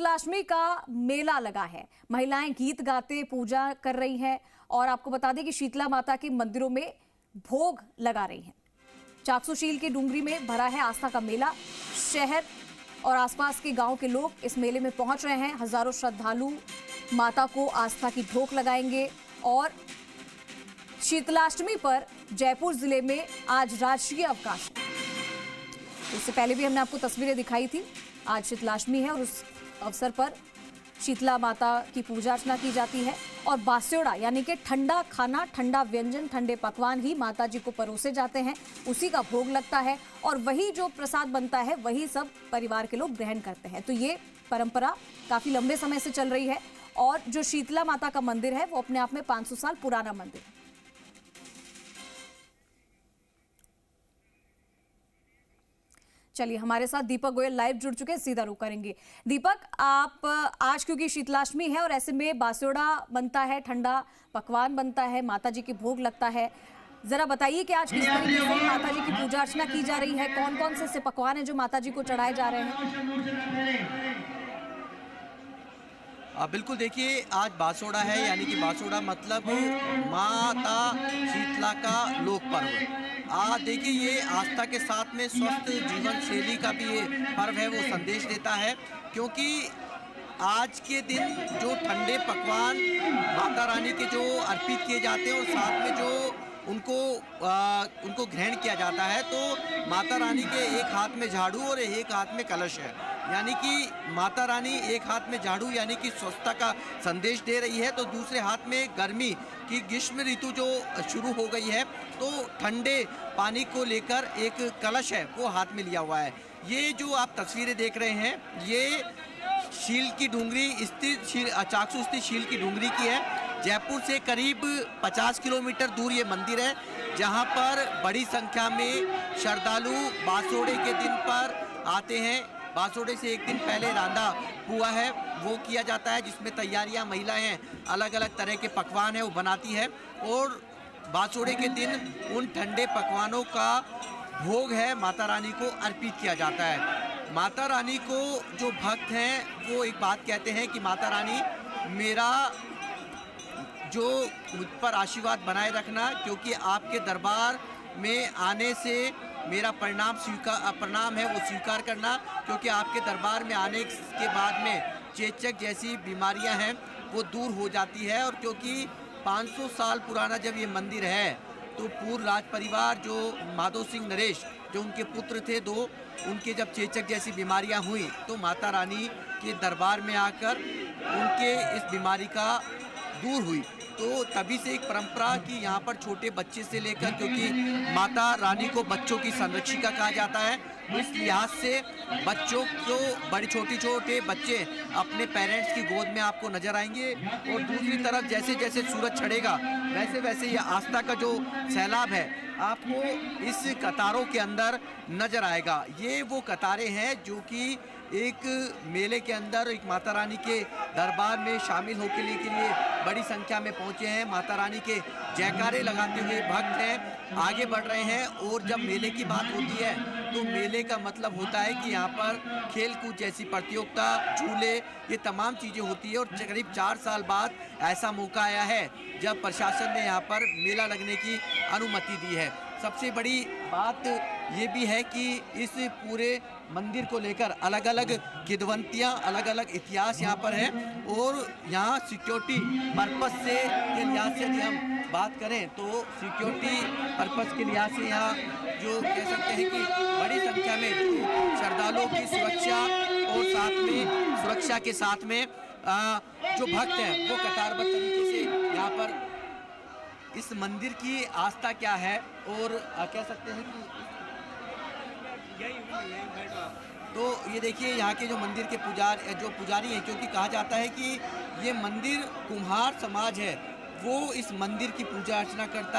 शीतलाष्टमी का मेला लगा है। महिलाएं गीत गाते पूजा कर रही हैं और आपको बता दें कि शीतला माता के मंदिरों में भोग लगा रही हैं। चाकसू-शील के डूंगरी में भरा है आस्था का मेला। शहर और आसपास के गांव के लोग इस मेले में पहुंच रहे हैं। हजारों श्रद्धालु माता को आस्था की भोग लगाएंगे और शीतलाष्टमी पर जयपुर जिले में आज राजकीय अवकाश है। इससे पहले भी हमने आपको तस्वीरें दिखाई थी। आज शीतलाष्टमी है और उस अवसर पर शीतला माता की पूजा अर्चना की जाती है और बास्योड़ा यानी कि ठंडा खाना, ठंडा व्यंजन, ठंडे पकवान ही माता जी को परोसे जाते हैं। उसी का भोग लगता है और वही जो प्रसाद बनता है वही सब परिवार के लोग ग्रहण करते हैं। तो ये परंपरा काफी लंबे समय से चल रही है और जो शीतला माता का मंदिर है वो अपने आप में 500 साल पुराना मंदिर है। चलिए, हमारे साथ दीपक गोयल लाइव जुड़ चुके हैं, सीधा रुख करेंगे। दीपक, आप आज क्योंकि शीतलाष्टमी है और ऐसे में बास्योड़ा बनता है, ठंडा पकवान बनता है, माता जी की भोग लगता है, जरा बताइए कि आज किस तरीके से माता जी की पूजा अर्चना की जा रही है, कौन कौन से ऐसे पकवान हैं जो माता जी को चढ़ाए जा रहे हैं? बिल्कुल, देखिए आज बासोड़ा है, यानी कि बासोड़ा मतलब माता शीतला का लोक पर्व। देखिए ये आस्था के साथ में स्वस्थ जीवन शैली का भी ये पर्व है, वो संदेश देता है, क्योंकि आज के दिन जो ठंडे पकवान माता रानी के जो अर्पित किए जाते हैं और साथ में जो उनको ग्रहण किया जाता है, तो माता रानी के एक हाथ में झाड़ू और एक हाथ में कलश है, यानी कि माता रानी एक हाथ में झाड़ू यानी कि स्वच्छता का संदेश दे रही है, तो दूसरे हाथ में गर्मी की ग्रीष्म ऋतु जो शुरू हो गई है, तो ठंडे पानी को लेकर एक कलश है वो हाथ में लिया हुआ है। ये जो आप तस्वीरें देख रहे हैं ये शील की डूंगरी स्थित चाकसू स्थित शील की डूंगरी की है। जयपुर से करीब 50 किलोमीटर दूर ये मंदिर है, जहां पर बड़ी संख्या में श्रद्धालु बासोड़े के दिन पर आते हैं। बासोड़े से एक दिन पहले रांधा हुआ है वो किया जाता है, जिसमें तैयारियां महिलाएं अलग अलग तरह के पकवान है वो बनाती है और बासोड़े के दिन उन ठंडे पकवानों का भोग है माता रानी को अर्पित किया जाता है। माता रानी को जो भक्त हैं वो एक बात कहते हैं कि माता रानी मेरा जो मुझ पर आशीर्वाद बनाए रखना, क्योंकि आपके दरबार में आने से मेरा प्रणाम है वो स्वीकार करना, क्योंकि आपके दरबार में आने के बाद में चेचक जैसी बीमारियां हैं वो दूर हो जाती है। और क्योंकि 500 साल पुराना जब ये मंदिर है, तो पूर्व राज परिवार जो माधो सिंह नरेश जो उनके पुत्र थे दो, उनके जब चेचक जैसी बीमारियां हुई तो माता रानी के दरबार में आकर उनके इस बीमारी का दूर हुई। तो तभी से एक परंपरा कि यहाँ पर छोटे बच्चे से लेकर, क्योंकि माता रानी को बच्चों की संरक्षिका कहा जाता है, इस लिहाज से बच्चों को बड़े छोटे बच्चे अपने पेरेंट्स की गोद में आपको नजर आएंगे। और दूसरी तरफ जैसे जैसे सूरज चढ़ेगा वैसे वैसे ये आस्था का जो सैलाब है आपको इस कतारों के अंदर नजर आएगा। ये वो कतारें हैं जो कि एक मेले के अंदर एक माता रानी के दरबार में शामिल होने के लिए बड़ी संख्या में पहुंचे हैं। माता रानी के जयकारे लगाते हुए भक्त हैं आगे बढ़ रहे हैं। और जब मेले की बात होती है तो मेले का मतलब होता है कि यहाँ पर खेल कूद जैसी प्रतियोगिता, झूले, ये तमाम चीज़ें होती है। और करीब 4 साल बाद ऐसा मौका आया है जब प्रशासन ने यहाँ पर मेला लगने की अनुमति दी है। सबसे बड़ी बात ये भी है कि इस पूरे मंदिर को लेकर अलग अलग किंवदंतियाँ, अलग अलग इतिहास यहाँ पर है। और यहाँ सिक्योरिटी पर्पस से के लिहाज से यदि हम बात करें तो सिक्योरिटी पर्पस के लिहाज से यहाँ जो कह सकते हैं कि बड़ी संख्या में श्रद्धालुओं की सुरक्षा और साथ में सुरक्षा के साथ में जो भक्त हैं वो कतारबद्ध तरीके से यहाँ पर इस मंदिर की आस्था क्या है और कह सकते हैं कि तो ये देखिए यहाँ के जो मंदिर के पुजारी हैं, क्योंकि कहा जाता है कि ये मंदिर कुम्हार समाज है वो इस मंदिर की पूजा अर्चना करता है।